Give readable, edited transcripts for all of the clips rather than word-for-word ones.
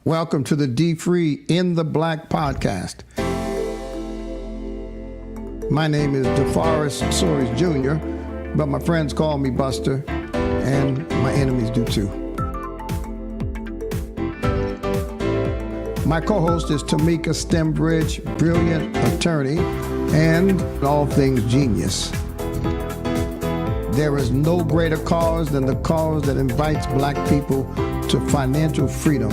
Welcome to the dfree in the Black podcast. My name is DeForest Soares Jr., but my friends call me Buster, and my enemies do too. My co-host is Tamika Stembridge, brilliant attorney and all things genius. There is no greater cause than the cause that invites Black people to financial freedom.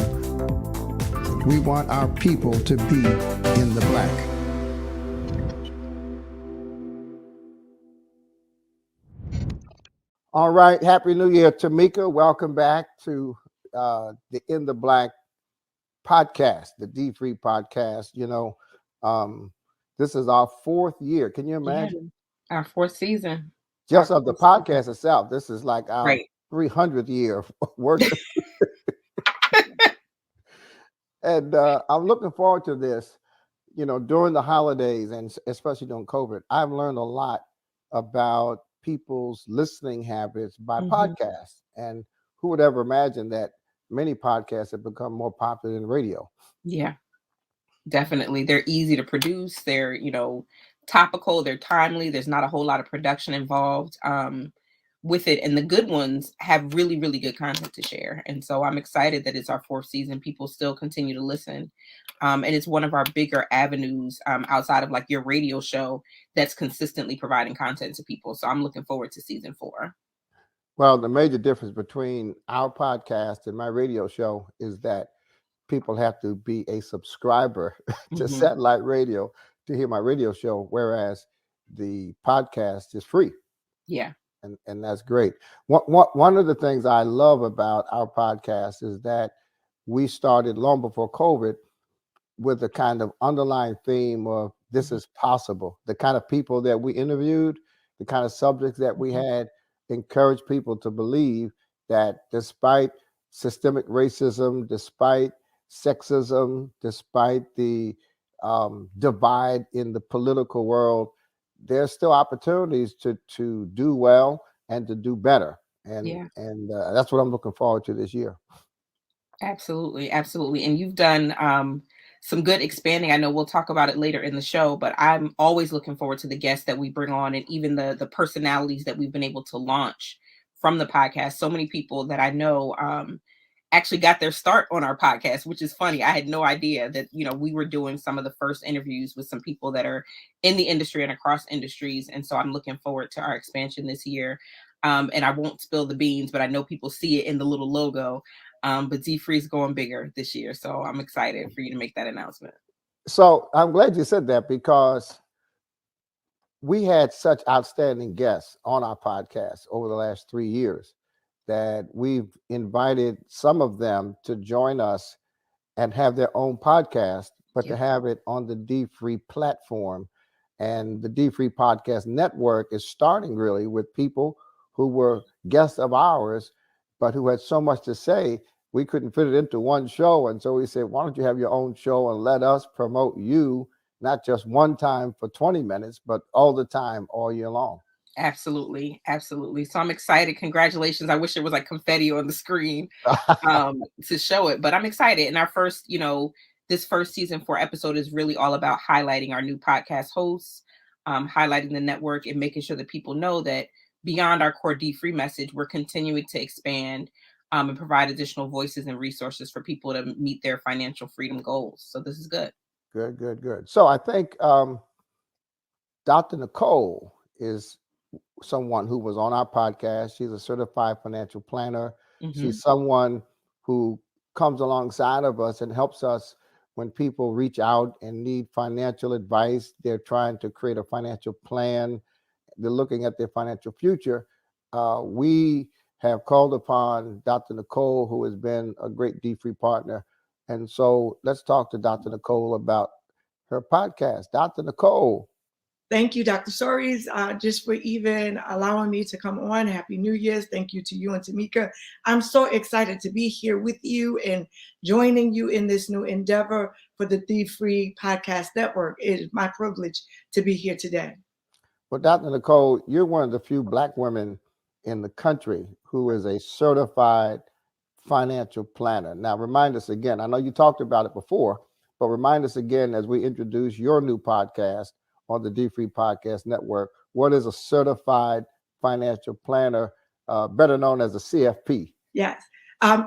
We want our people to be in the Black. All right, Happy New Year, Tamika. Welcome back to the In the Black podcast, the dfree podcast. This is our fourth year. Can you imagine? Our fourth season. Just of the podcast itself. This is like our 300th year of work. And I'm looking forward to this. During the holidays and especially during COVID, I've learned a lot about people's listening habits by podcasts. And who would ever imagine that many podcasts have become more popular than radio? Yeah, definitely. They're easy to produce. They're, topical. They're timely. There's not a whole lot of production involved with it. And the good ones have really, really good content to share. And so I'm excited that it's our fourth season. People still continue to listen. And it's one of our bigger avenues outside of like your radio show that's consistently providing content to people. So I'm looking forward to season 4. Well, the major difference between our podcast and my radio show is that people have to be a subscriber to satellite radio to hear my radio show, whereas the podcast is free. Yeah. And that's great. One of the things I love about our podcast is that we started long before COVID with a kind of underlying theme of this is possible. The kind of people that we interviewed, the kind of subjects that we had, encourage people to believe that despite systemic racism, despite sexism, despite the divide in the political world, there's still opportunities to do well and to do better. And that's what I'm looking forward to this year. Absolutely. Absolutely. And you've done some good expanding. I know we'll talk about it later in the show, but I'm always looking forward to the guests that we bring on and even the personalities that we've been able to launch from the podcast. So many people that I know actually got their start on our podcast, which is funny. I had no idea that, we were doing some of the first interviews with some people that are in the industry and across industries. And so I'm looking forward to our expansion this year. And I won't spill the beans, but I know people see it in the little logo. But dfree is going bigger this year. So I'm excited for you to make that announcement. So I'm glad you said that because we had such outstanding guests on our podcast over the last 3 years that we've invited some of them to join us and have their own podcast, but to have it on the dfree platform. And the dfree podcast network is starting really with people who were guests of ours, but who had so much to say, we couldn't fit it into one show. And so we said, why don't you have your own show and let us promote you, not just one time for 20 minutes, but all the time, all year long. Absolutely. Absolutely. So I'm excited. Congratulations. I wish there was like confetti on the screen to show it, but I'm excited. And our first, this first season 4 episode is really all about highlighting our new podcast hosts, highlighting the network and making sure that people know that beyond our core dfree message, we're continuing to expand and provide additional voices and resources for people to meet their financial freedom goals. So this is good. Good. So I think Dr. Nicole is someone who was on our podcast. She's a certified financial planner. She's someone who comes alongside of us and helps us when people reach out and need financial advice. They're trying to create a financial plan. They're looking at their financial future. We have called upon Dr. Nicole, who has been a great dfree partner. And so let's talk to Dr. Nicole about her podcast. Dr. Nicole. Thank you, Dr. Soares, just for even allowing me to come on. Happy New Year's. Thank you to you and Tamika. I'm so excited to be here with you and joining you in this new endeavor for the dfree Podcast Network. It is my privilege to be here today. Well, Dr. Nicole, you're one of the few Black women in the country who is a certified financial planner. Now, remind us again. I know you talked about it before, but remind us again as we introduce your new podcast on the dfree Podcast Network. What is a certified financial planner, better known as a CFP? Yes.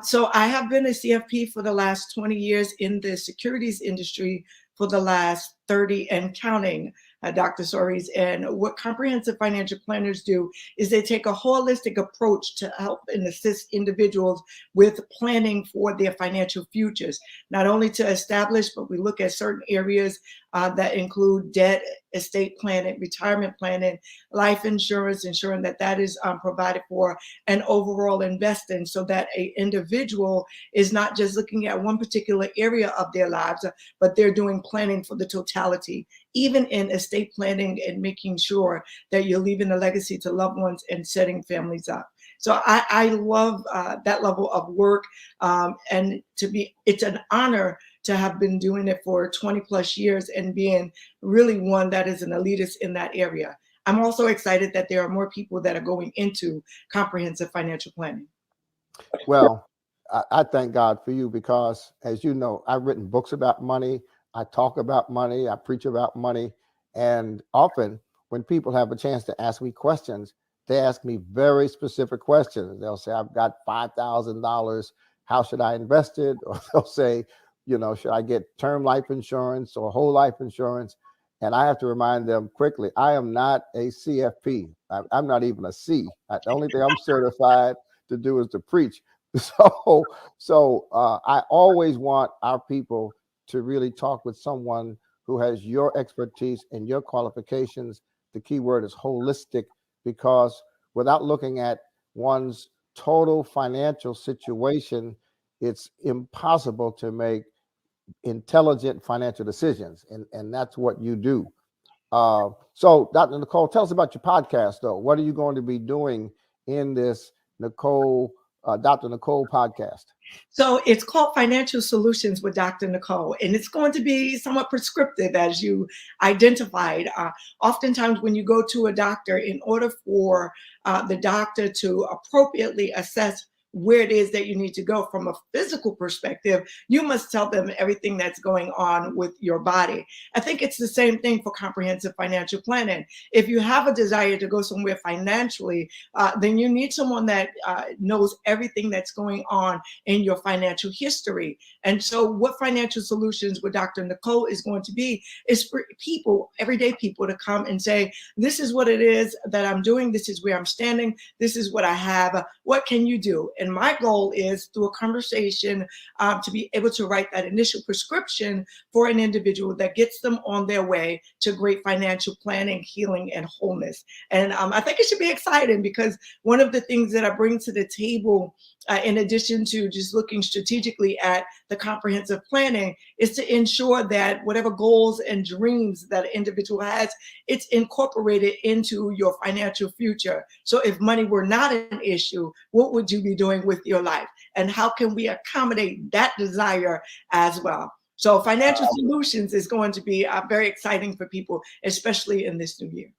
So I have been a CFP for the last 20 years in the securities industry for the last 30 and counting, Dr. Soaries. And what comprehensive financial planners do is they take a holistic approach to help and assist individuals with planning for their financial futures, not only to establish, but we look at certain areas that include debt, estate planning, retirement planning, life insurance, ensuring that that is provided for, and overall investing, so that a individual is not just looking at one particular area of their lives, but they're doing planning for the totality, even in estate planning and making sure that you're leaving a legacy to loved ones and setting families up. So I love that level of work, and it's an honor to have been doing it for 20 plus years and being really one that is an elitist in that area. I'm also excited that there are more people that are going into comprehensive financial planning. Well, I thank God for you because, as you know, I've written books about money. I talk about money. I preach about money. And often when people have a chance to ask me questions, they ask me very specific questions. They'll say, I've got $5,000. How should I invest it? Or they'll say, should I get term life insurance or whole life insurance? And I have to remind them quickly, I am not a CFP. I'm not even a C. The only thing I'm certified to do is to preach. So I always want our people to really talk with someone who has your expertise and your qualifications. The key word is holistic, because without looking at one's total financial situation, it's impossible to make intelligent financial decisions. And that's what you do. So Dr. Nicole, tell us about your podcast, though. What are you going to be doing in this Dr. Nicole podcast? So it's called Financial Solutions with Dr. Nicole, and it's going to be somewhat prescriptive, as you identified. Oftentimes when you go to a doctor, in order for the doctor to appropriately assess where it is that you need to go from a physical perspective, you must tell them everything that's going on with your body. I think it's the same thing for comprehensive financial planning. If you have a desire to go somewhere financially, then you need someone that knows everything that's going on in your financial history. And so what Financial Solutions with Dr. Nicole is going to be is for people, everyday people, to come and say, this is what it is that I'm doing. This is where I'm standing. This is what I have. What can you do? And my goal is, through a conversation, to be able to write that initial prescription for an individual that gets them on their way to great financial planning, healing, and wholeness. And I think it should be exciting, because one of the things that I bring to the table, in addition to just looking strategically at the comprehensive planning, is to ensure that whatever goals and dreams that an individual has, it's incorporated into your financial future. So if money were not an issue, what would you be doing with your life? And how can we accommodate that desire as well? So Financial Solutions is going to be very exciting for people, especially in this new year.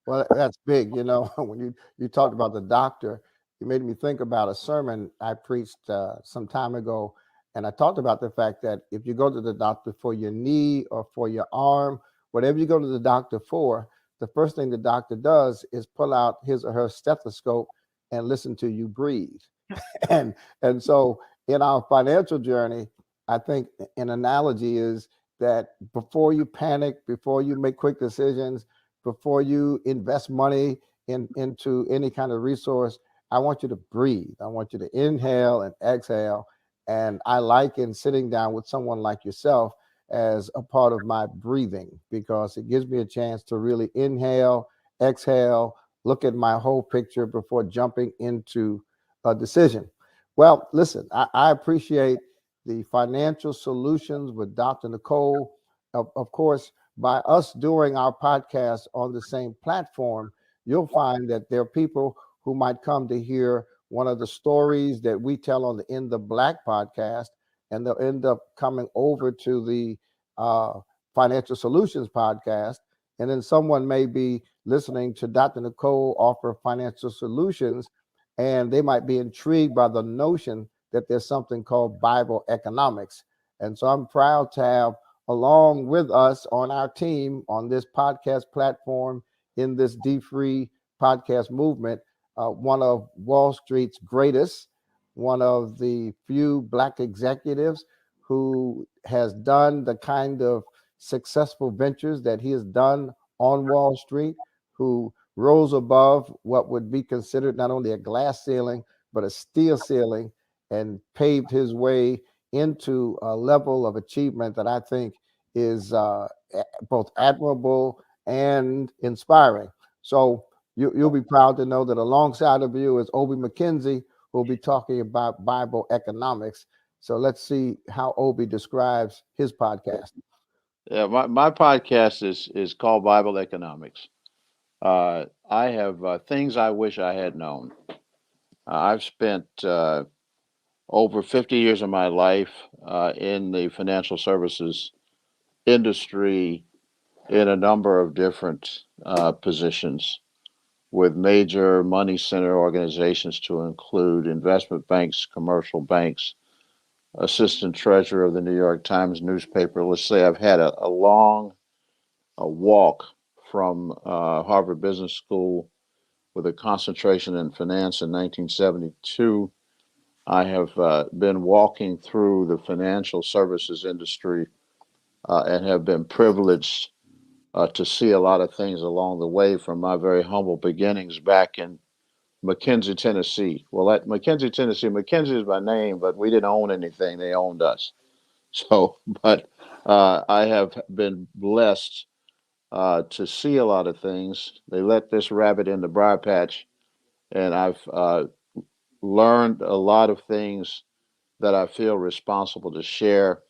Well, that's big. When you talked about the doctor, you made me think about a sermon I preached some time ago. And I talked about the fact that if you go to the doctor for your knee or for your arm, whatever you go to the doctor for, the first thing the doctor does is pull out his or her stethoscope and listen to you breathe. and so in our financial journey, I think an analogy is that before you panic, before you make quick decisions, before you invest money into any kind of resource, I want you to breathe. I want you to inhale and exhale. And I liken sitting down with someone like yourself as a part of my breathing, because it gives me a chance to really inhale, exhale, look at my whole picture before jumping into a decision. Well, listen, I appreciate the Financial Solutions with Dr. Nicole. Of course, by us doing our podcast on the same platform, you'll find that there are people who might come to hear one of the stories that we tell on the In the Black podcast, and they'll end up coming over to the Financial Solutions podcast. And then someone may be listening to Dr. Nicole offer financial solutions, and they might be intrigued by the notion that there's something called Bible economics. And so I'm proud to have along with us on our team on this podcast platform in this dfree podcast movement, one of Wall Street's greatest, one of the few Black executives who has done the kind of successful ventures that he has done on Wall Street, who rose above what would be considered not only a glass ceiling, but a steel ceiling, and paved his way into a level of achievement that I think is both admirable and inspiring. So you'll be proud to know that alongside of you is Obi McKenzie, who will be talking about Bible economics. So let's see how Obi describes his podcast. Yeah, my podcast is called Bible Economics. I have things I wish I had known. I've spent over 50 years of my life in the financial services industry in a number of different positions with major money center organizations to include investment banks, commercial banks, assistant treasurer of the New York Times newspaper. Let's say I've had a long walk from Harvard Business School with a concentration in finance in 1972. I have been walking through the financial services industry and have been privileged to see a lot of things along the way from my very humble beginnings back in McKenzie, Tennessee. Well, at McKenzie, Tennessee, McKenzie is my name, but we didn't own anything. They owned us. So, but I have been blessed to see a lot of things. They let this rabbit in the briar patch, and I've learned a lot of things that I feel responsible to share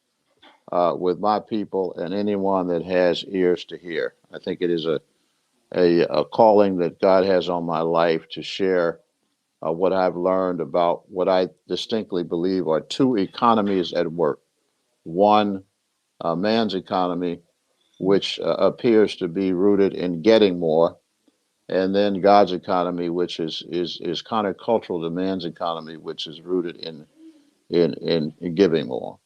with my people and anyone that has ears to hear. I think it is a calling that God has on my life to share what I've learned about what I distinctly believe are two economies at work. One, man's economy, which appears to be rooted in getting more, and then God's economy, which is countercultural to man's economy, which is rooted in giving more.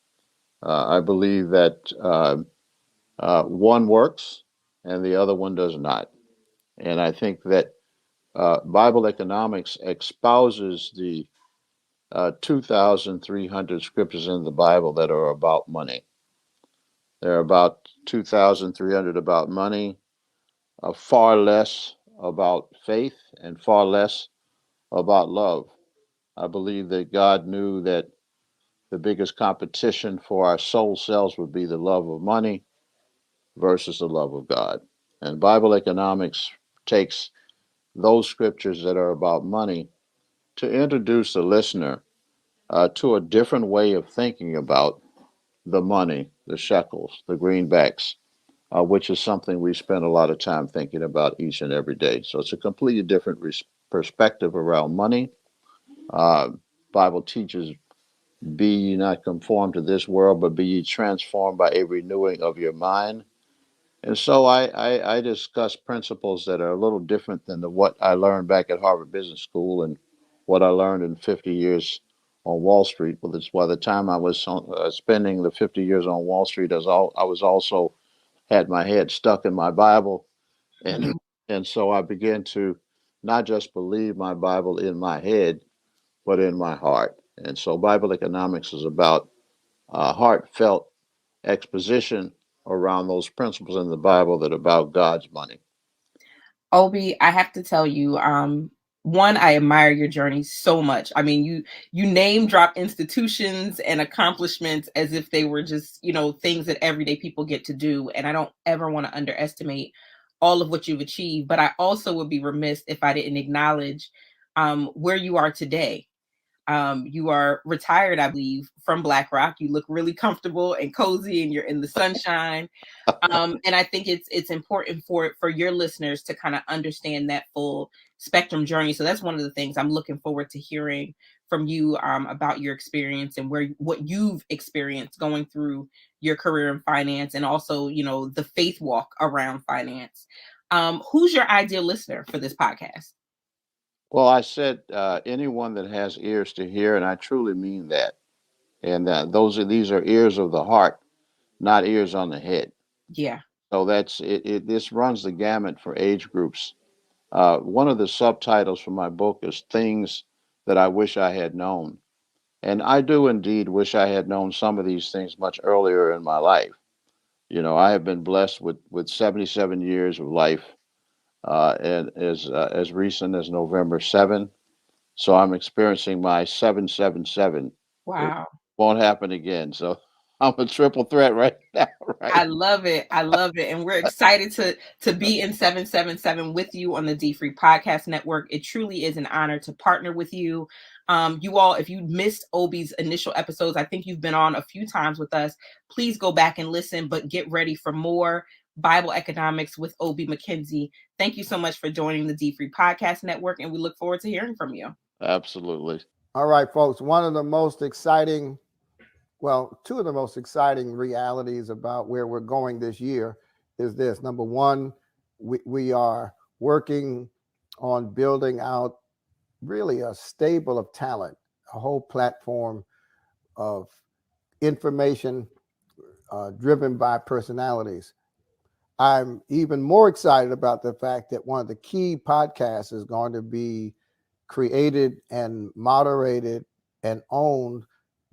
I believe that one works and the other one does not, and I think that Bible economics espouses the 2,300 scriptures in the Bible that are about money. There are about 2,300 about money, far less about faith, and far less about love. I believe that God knew that the biggest competition for our soul selves would be the love of money versus the love of God. And Bible economics takes those scriptures that are about money to introduce the listener to a different way of thinking about the money, the shekels, the greenbacks, which is something we spend a lot of time thinking about each and every day. So it's a completely different perspective around money. Uh, Bible teaches, "Be ye not conformed to this world, but be ye transformed by a renewing of your mind." And so I discuss principles that are a little different than what I learned back at Harvard Business School and what I learned in 50 years on Wall Street. Well, it's by the time I was spending the 50 years on Wall Street, I was also had my head stuck in my Bible, and and so I began to not just believe my Bible in my head, but in my heart. And so Bible economics is about heartfelt exposition around those principles in the Bible that are about God's money. Obi, I have to tell you, one, I admire your journey so much. I mean, you name drop institutions and accomplishments as if they were just, things that everyday people get to do. And I don't ever want to underestimate all of what you've achieved. But I also would be remiss if I didn't acknowledge where you are today. You are retired, I believe, from BlackRock. You look really comfortable and cozy, and you're in the sunshine. And I think it's important for your listeners to kind of understand that full spectrum journey. So that's one of the things I'm looking forward to hearing from you about your experience and what you've experienced going through your career in finance, and also the faith walk around finance. Who's your ideal listener for this podcast? Well, I said anyone that has ears to hear, and I truly mean that. And these are ears of the heart, not ears on the head. Yeah. So that's it. This runs the gamut for age groups. One of the subtitles for my book is "Things That I Wish I Had Known," and I do indeed wish I had known some of these things much earlier in my life. You know, I have been blessed with 77 years of life, and as recent as November 7. So I'm experiencing my 777. It Wow. won't happen again. So I'm a triple threat right now, I right? love it. I love it. And we're excited to be in 777 with you on the D-Free Podcast Network. It truly is an honor to partner with you. You all, if you missed Obi's initial episodes, I think you've been on a few times with us. Please go back and listen, but get ready for more Bible economics with Obi McKenzie. Thank you so much for joining the D-Free Podcast Network, and we look forward to hearing from you. Absolutely. All right, folks. One of the most exciting, well, two of the most exciting realities about where we're going this year is this. Number one, we are working on building out really a stable of talent, a whole platform of information driven by personalities. I'm even more excited about the fact that one of the key podcasts is going to be created and moderated and owned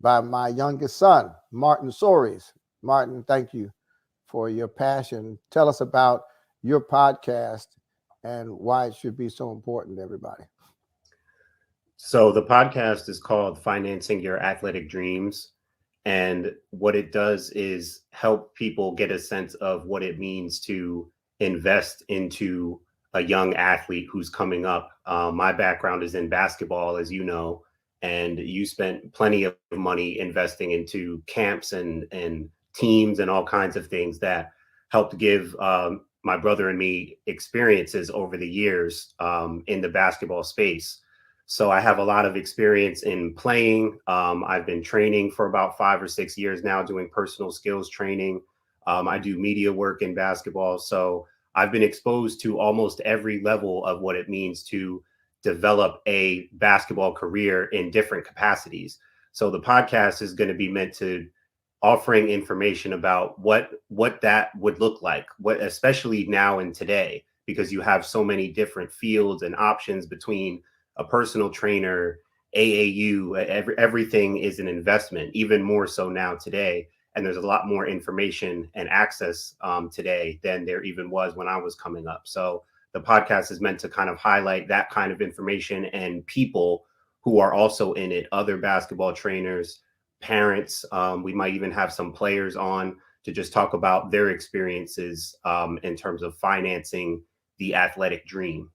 by my youngest son, Martin Sories. Martin, thank you for your passion. Tell us about your podcast and why it should be so important to everybody. So the podcast is called Financing Your Athletic Dreams. And what it does is help people get a sense of what it means to invest into a young athlete who's coming up. My background is in basketball, as you know, and you spent plenty of money investing into camps and teams and all kinds of things that helped give my brother and me experiences over the years in the basketball space. So I have a lot of experience in playing. I've been training for about 5 or 6 years now, doing personal skills training. I do media work in basketball. So I've been exposed to almost every level of what it means to develop a basketball career in different capacities. So the podcast is going to be meant to offering information about what that would look like, what especially now and today, because you have so many different fields and options between a personal trainer, AAU, everything is an investment, even more so now today. And there's a lot more information and access today than there even was when I was coming up. So the podcast is meant to kind of highlight that kind of information and people who are also in it, other basketball trainers, parents. We might even have some players on to just talk about their experiences in terms of financing the athletic dream.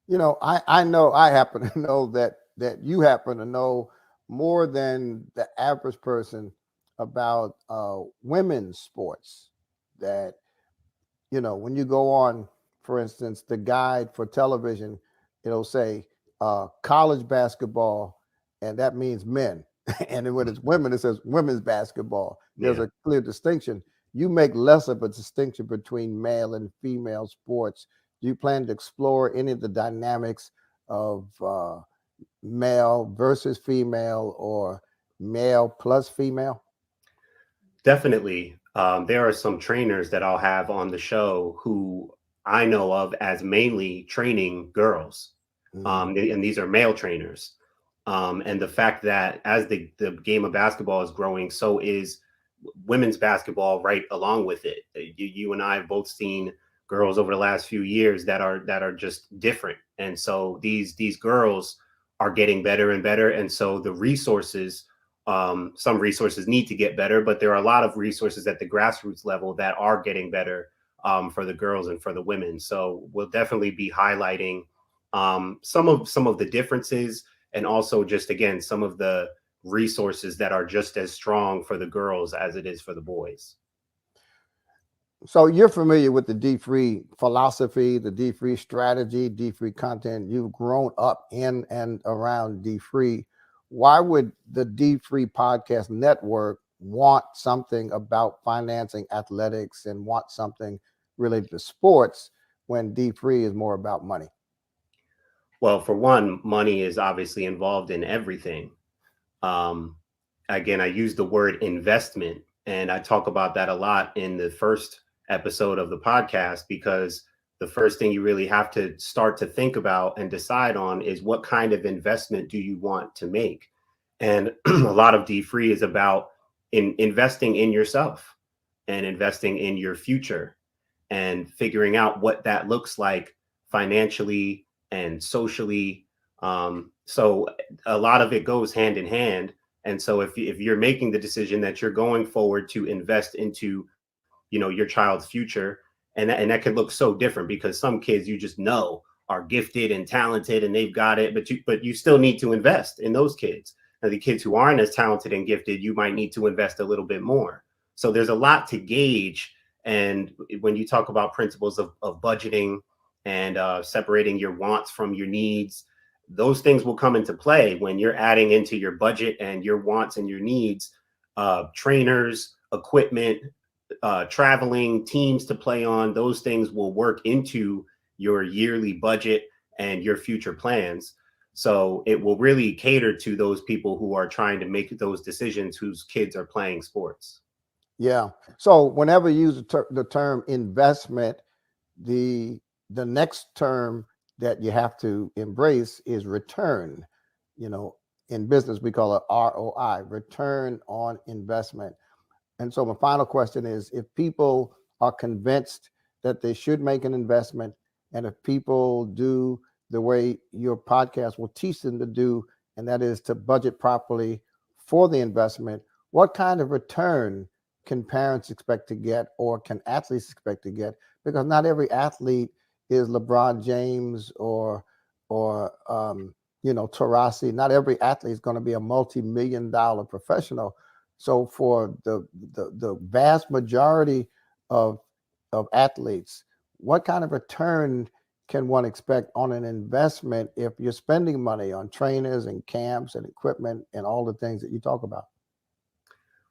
You know, I know I happen to know that you happen to know more than the average person about women's sports. That, you know, when you go on, for instance, the guide for television, it'll say college basketball, and that means men. And then when it's women, it says women's basketball. There's Yeah. a clear distinction. You make less of a distinction between male and female sports. Do you plan to explore any of the dynamics of male versus female or male plus female? Definitely. There are some trainers that I'll have on the show who I know of as mainly training girls. And these are male trainers. And the fact that as the game of basketball is growing, so is women's basketball right along with it. You and I have both seen girls over the last few years that are just different. And so these girls are getting better and better. And so the resources, some resources need to get better, but there are a lot of resources at the grassroots level that are getting better for the girls and for the women. So we'll definitely be highlighting some of the differences, and also just again some of the resources that are just as strong for the girls as it is for the boys. So you're familiar with the dfree philosophy, the dfree strategy, dfree content. You've grown up in and around dfree. Why would the dfree podcast network want something about financing athletics and want something related to sports when dfree is more about money? Well, for one, money is obviously involved in everything. Um, Again, I use the word investment, and I talk about that a lot in the first episode of the podcast, because the first thing you really have to start to think about and decide on is what kind of investment do you want to make. And a lot of dfree is about investing in yourself and investing in your future and figuring out what that looks like financially and socially. So a lot of it goes hand in hand. And so if you're making the decision that you're going forward to invest into, your child's future, and that could look so different, because some kids you just know are gifted and talented and they've got it, but you still need to invest in those kids. Now, the kids who aren't as talented and gifted, you might need to invest a little bit more. So there's a lot to gauge. And when you talk about principles of budgeting and separating your wants from your needs, those things will come into play when you're adding into your budget and your wants and your needs, trainers, equipment, traveling, teams to play on. Those things will work into your yearly budget and your future plans. So it will really cater to those people who are trying to make those decisions, whose kids are playing sports. Yeah. So whenever you use the term investment, the next term that you have to embrace is return. In business, we call it ROI, return on investment. And so my final question is, if people are convinced that they should make an investment, and if people do the way your podcast will teach them to do, and that is to budget properly for the investment, what kind of return can parents expect to get, or can athletes expect to get? Because not every athlete is LeBron James or Taurasi. Not every athlete is going to be a multi-million-dollar professional. So for the vast majority of athletes, what kind of return can one expect on an investment if you're spending money on trainers and camps and equipment and all the things that you talk about?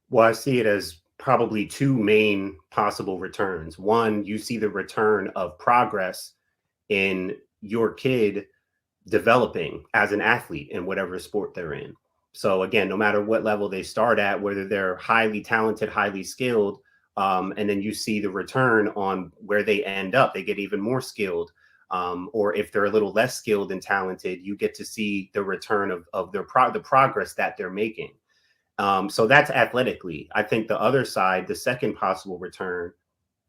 Well, I see it as probably two main possible returns. One, you see the return of progress in your kid developing as an athlete in whatever sport they're in. So again, no matter what level they start at, whether they're highly talented, highly skilled, and then you see the return on where they end up, they get even more skilled. Or if they're a little less skilled and talented, you get to see the return of the progress that they're making. So that's athletically. I think the other side, the second possible return,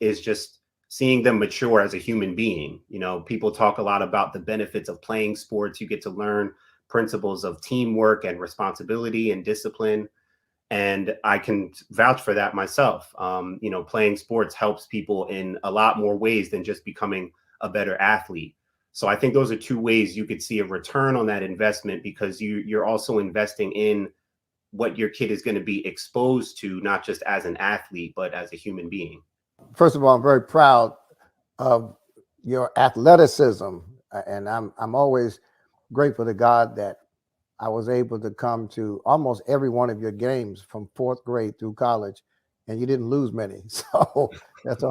is just seeing them mature as a human being. People talk a lot about the benefits of playing sports. You get to learn principles of teamwork and responsibility and discipline. And I can vouch for that myself. Playing sports helps people in a lot more ways than just becoming a better athlete. So I think those are two ways you could see a return on that investment, because you're also investing in what your kid is going to be exposed to, not just as an athlete, but as a human being. First of all, I'm very proud of your athleticism, and I'm always grateful to God that I was able to come to almost every one of your games from fourth grade through college, and you didn't lose many. So that's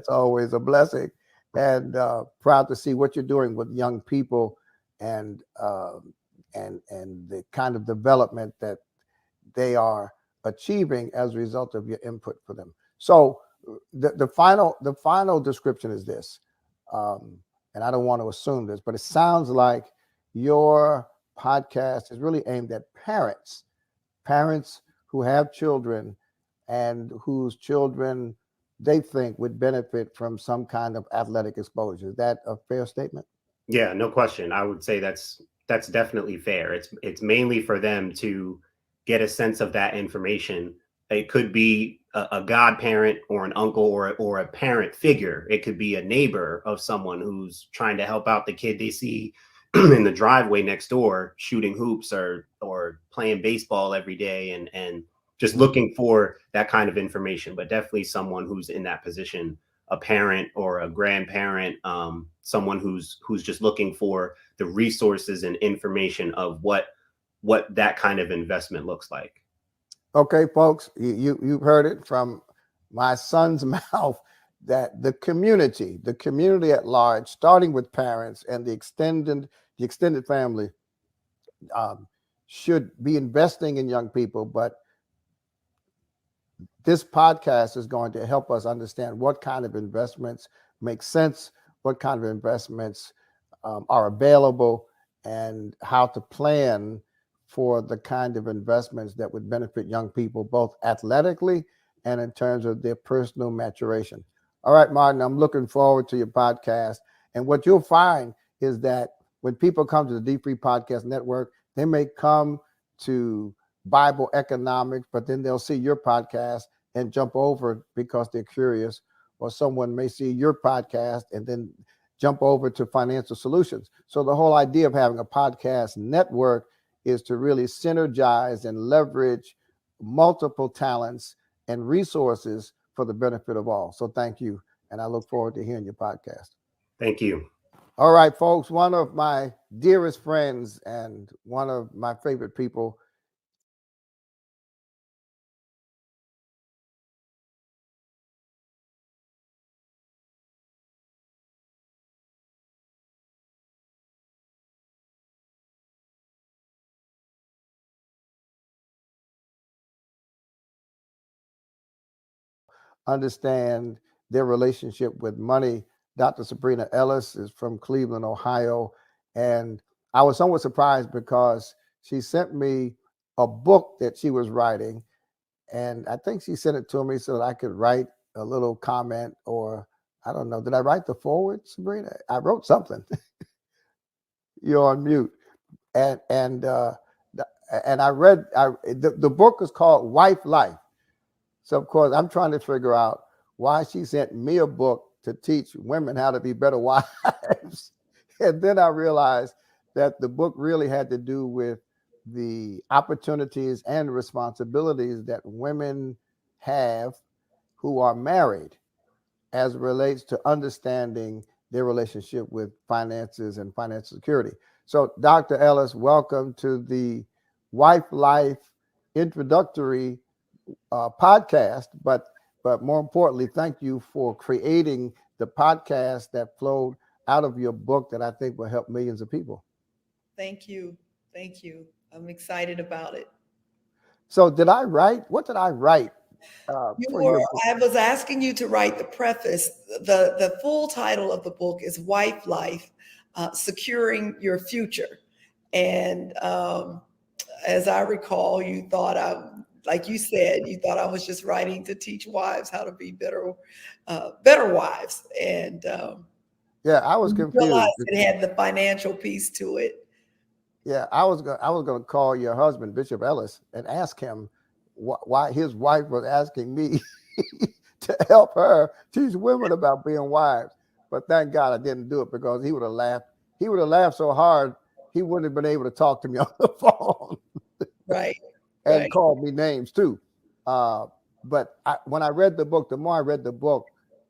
always a blessing, and proud to see what you're doing with young people, and the kind of development that they are achieving as a result of your input for them. So the final description is this, and I don't want to assume this, but it sounds like your podcast is really aimed at parents who have children and whose children they think would benefit from some kind of athletic exposure. Is that a fair statement? Yeah, no question. I would say that's definitely fair. It's mainly for them to get a sense of that information. It could be a godparent or an uncle or a parent figure. It could be a neighbor of someone who's trying to help out the kid they see in the driveway next door, shooting hoops or playing baseball every day, and just looking for that kind of information. But definitely someone who's in that position, a parent or a grandparent, someone who's just looking for the resources and information of what that kind of investment looks like. Okay, folks, you've heard it from my son's mouth. that the community at large, starting with parents and the extended family, should be investing in young people. But this podcast is going to help us understand what kind of investments make sense, what kind of investments are available, and how to plan for the kind of investments that would benefit young people, both athletically and in terms of their personal maturation. All right, Martin, I'm looking forward to your podcast. And what you'll find is that when people come to the dfree Podcast Network, they may come to Bible economics, but then they'll see your podcast and jump over because they're curious, or someone may see your podcast and then jump over to financial solutions. So the whole idea of having a podcast network is to really synergize and leverage multiple talents and resources for the benefit of all. So thank you. And I look forward to hearing your podcast. Thank you. All right, folks, one of my dearest friends and one of my favorite people understand their relationship with money. Dr. Sabrina Ellis is from Cleveland, Ohio. And I was somewhat surprised because she sent me a book that she was writing. And I think she sent it to me so that I could write a little comment, or I don't know. Did I write the forward, Sabrina? I wrote something. You're on mute. And I read the book is called Wife Life. So of course I'm trying to figure out why she sent me a book to teach women how to be better wives. And then I realized that the book really had to do with the opportunities and responsibilities that women have who are married as it relates to understanding their relationship with finances and financial security. So, Dr. Ellis, welcome to the Wife Life introductory podcast. But more importantly, thank you for creating the podcast that flowed out of your book that I think will help millions of people. Thank you. Thank you. I'm excited about it. So, did I write? What did I write? I was asking you to write the preface. The full title of the book is Wife Life, Securing Your Future. And as I recall, you thought like you said, you thought I was just writing to teach wives how to be better wives. And yeah, I was confused. Realized it had the financial piece to it. Yeah, I was going to call your husband, Bishop Ellis, and ask him why his wife was asking me to help her teach women about being wives. But thank God I didn't do it, because he would have laughed. He would have laughed so hard he wouldn't have been able to talk to me on the phone. Right. And called me names too. But when I read the book, the more I read the book,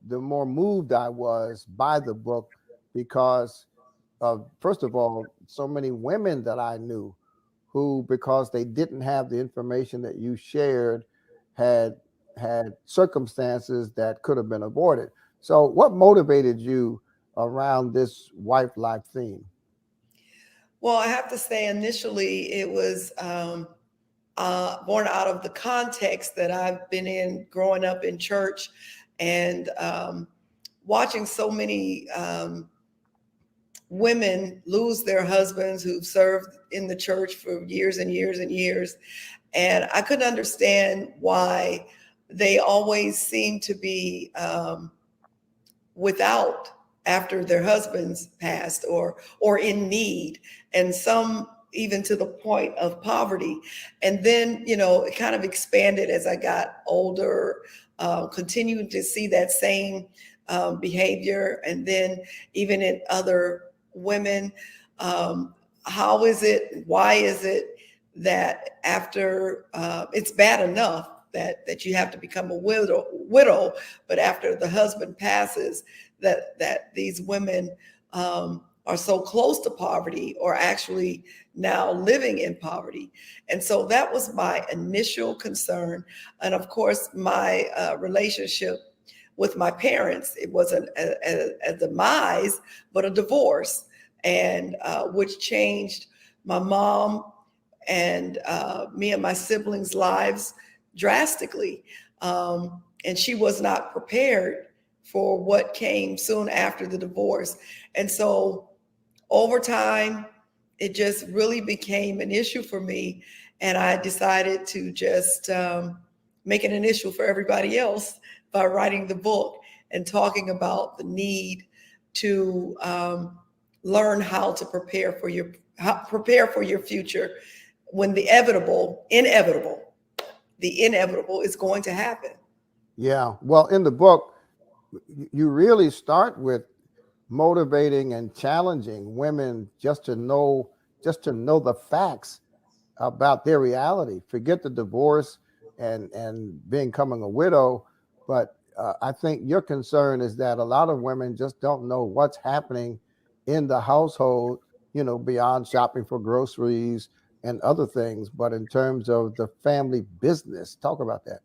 the more moved I was by the book, because first of all, so many women that I knew who, because they didn't have the information that you shared, had circumstances that could have been avoided. So what motivated you around this wife life theme? Well, I have to say, initially it was born out of the context that I've been in growing up in church, and watching so many women lose their husbands who've served in the church for years and years and years. And I couldn't understand why they always seem to be without after their husbands passed, or in need, and some even to the point of poverty. And then, it kind of expanded as I got older, continuing to see that same behavior. And then even in other women, why is it that after it's bad enough that you have to become a widow, but after the husband passes, that these women are so close to poverty, or actually now living in poverty. And so that was my initial concern. And of course, my relationship with my parents. It wasn't a demise, but a divorce, and which changed my mom and me and my siblings' lives drastically. And she was not prepared for what came soon after the divorce. And so over time, it just really became an issue for me. And I decided to just make it an issue for everybody else by writing the book and talking about the need to learn how to prepare for your future when the inevitable is going to happen. Yeah. Well, in the book, you really start with motivating and challenging women just to know the facts about their reality. Forget the divorce and becoming a widow, but I think your concern is that a lot of women just don't know what's happening in the household, beyond shopping for groceries and other things, but in terms of the family business. Talk about that.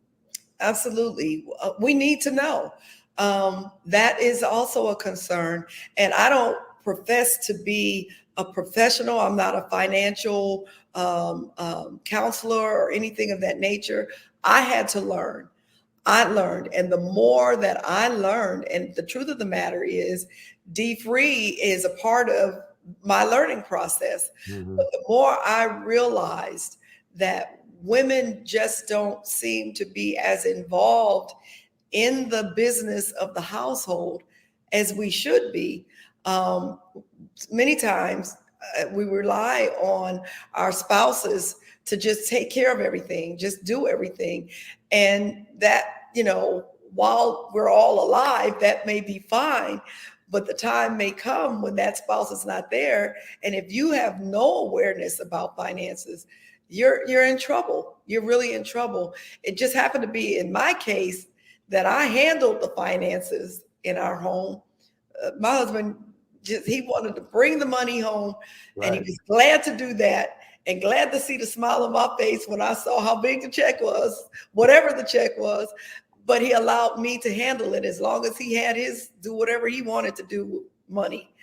Absolutely. We need to know. That is also a concern. And I don't profess to be a professional. I'm not a financial counselor or anything of that nature. I had to learn. I learned. And the more that I learned, and the truth of the matter is, dfree is a part of my learning process. Mm-hmm. But the more I realized that women just don't seem to be as involved in the business of the household as we should be. Many times we rely on our spouses to just take care of everything, just do everything. And that, while we're all alive, that may be fine. But the time may come when that spouse is not there. And if you have no awareness about finances, you're in trouble. You're really in trouble. It just happened to be in my case that I handled the finances in our home. My husband he wanted to bring the money home, right. And he was glad to do that and glad to see the smile on my face when I saw how big the check was, whatever the check was. But he allowed me to handle it as long as he had do whatever he wanted to do with money.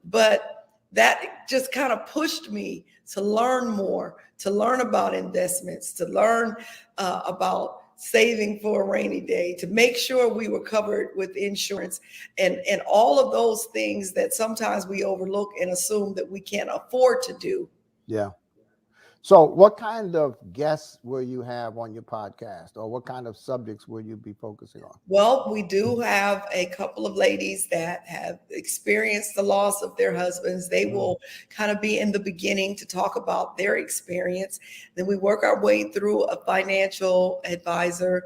But that just kind of pushed me to learn more, to learn about investments, to learn about saving for a rainy day, to make sure we were covered with insurance and all of those things that sometimes we overlook and assume that we can't afford to do. Yeah. So what kind of guests will you have on your podcast, or what kind of subjects will you be focusing on? Well, we do have a couple of ladies that have experienced the loss of their husbands. They will kind of be in the beginning to talk about their experience. Then we work our way through a financial advisor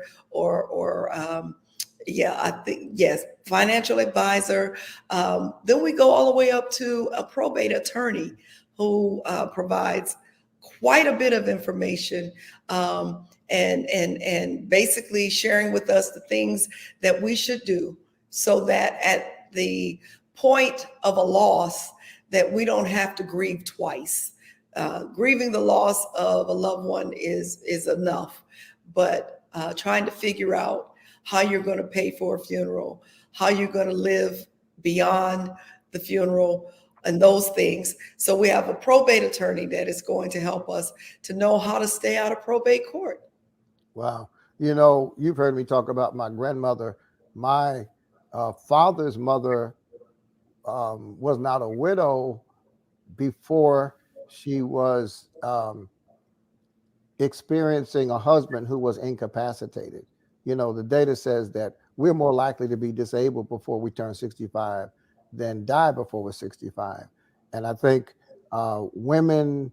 financial advisor. Then we go all the way up to a probate attorney who provides quite a bit of information and basically sharing with us the things that we should do so that at the point of a loss that we don't have to grieve twice. Grieving the loss of a loved one is enough, but trying to figure out how you're going to pay for a funeral, how you're going to live beyond the funeral, and those things. So we have a probate attorney that is going to help us to know how to stay out of probate court. Wow. You've heard me talk about my grandmother. My father's mother was not a widow before she was experiencing a husband who was incapacitated. The data says that we're more likely to be disabled before we turn 65 than die before we're 65. And I think women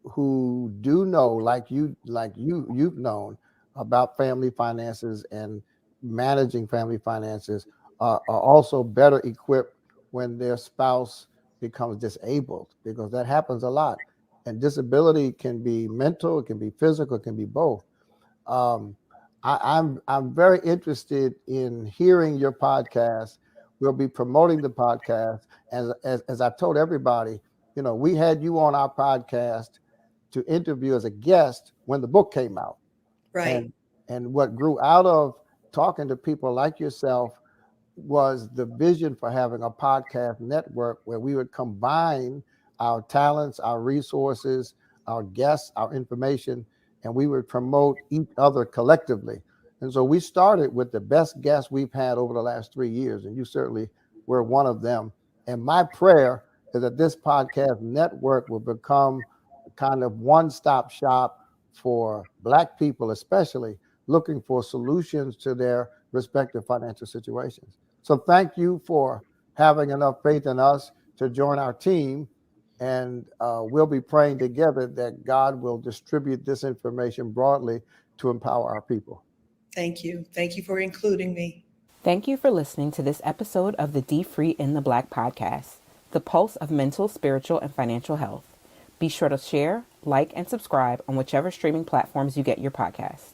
who do know, like you've known about family finances and managing family finances are also better equipped when their spouse becomes disabled, because that happens a lot. And disability can be mental, it can be physical, it can be both. I'm very interested in hearing your podcast. We'll be promoting the podcast. As I told everybody, we had you on our podcast to interview as a guest when the book came out. Right. And what grew out of talking to people like yourself was the vision for having a podcast network where we would combine our talents, our resources, our guests, our information, and we would promote each other collectively. And so we started with the best guests we've had over the last 3 years, and you certainly were one of them. And my prayer is that this podcast network will become kind of one-stop shop for Black people, especially looking for solutions to their respective financial situations. So thank you for having enough faith in us to join our team. And we'll be praying together that God will distribute this information broadly to empower our people. Thank you. Thank you for including me. Thank you for listening to this episode of the dfree in the Black podcast, the pulse of mental, spiritual, and financial health. Be sure to share, like, and subscribe on whichever streaming platforms you get your podcast.